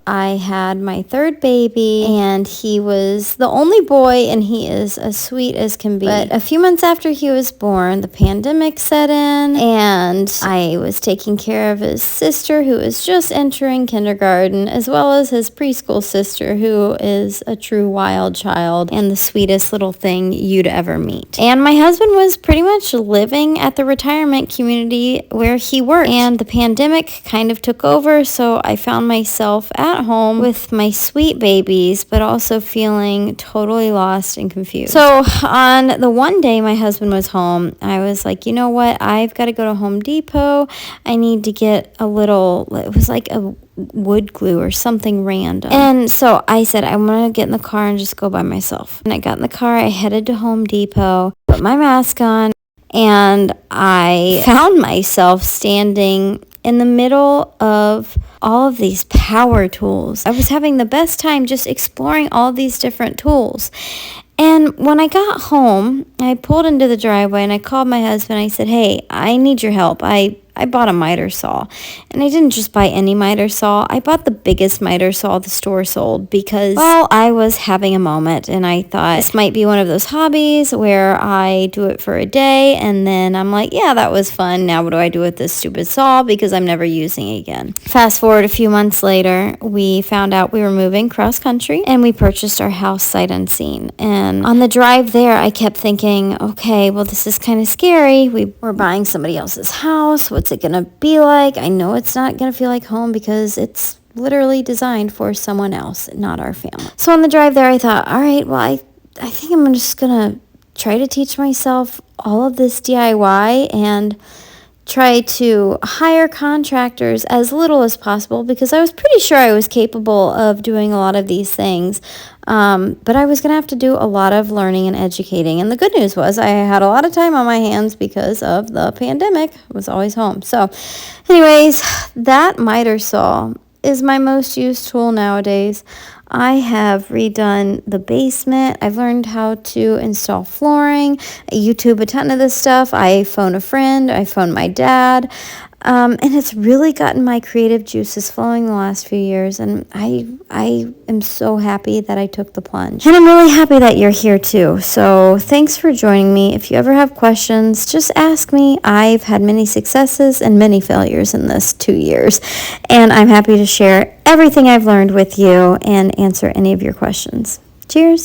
I had my third baby, and he was the only boy, and he is as sweet as can be. But a few months after he was born, the pandemic set in, and I was taking care of his sister, who was just entering kindergarten, as well as his preschool sister, who is a true wild child and the sweetest little thing you'd ever meet. And my husband was pretty much living at the retirement community where he worked, and the pandemic kind of took over, so I found myself at home with my sweet babies, but also feeling totally lost and confused. So on the one day my husband was home, I was like, you know what? I've got to go to Home Depot. I need to get it was like a wood glue or something random. And so I said, I'm going to get in the car and just go by myself. And I got in the car, I headed to Home Depot, put my mask on, and I found myself standing in the middle of all of these power tools. I was having the best time just exploring all these different tools. And when I got home, I pulled into the driveway and I called my husband. I said, hey, I need your help. I bought a miter saw, and I didn't just buy any miter saw. I bought the biggest miter saw the store sold because, well, I was having a moment, and I thought this might be one of those hobbies where I do it for a day, and then I'm like, yeah, that was fun. Now what do I do with this stupid saw because I'm never using it again? Fast forward a few months later, we found out we were moving cross country, and we purchased our house sight unseen. And on the drive there, I kept thinking, okay, well, this is kind of scary. We're buying somebody else's house. What's it going to be like? I know it's not going to feel like home because it's literally designed for someone else, not our family. So on the drive there, I thought, all right, well, I think I'm just going to try to teach myself all of this DIY and try to hire contractors as little as possible because I was pretty sure I was capable of doing a lot of these things. But I was going to have to do a lot of learning and educating. And the good news was I had a lot of time on my hands because of the pandemic. I was always home. So anyways, that miter saw is my most used tool nowadays. I have redone the basement. I've learned how to install flooring. I YouTube a ton of this stuff. I phone a friend. I phone my dad. And it's really gotten my creative juices flowing the last few years. And I am so happy that I took the plunge. And I'm really happy that you're here too. So thanks for joining me. If you ever have questions, just ask me. I've had many successes and many failures in this 2 years. And I'm happy to share everything I've learned with you and answer any of your questions. Cheers.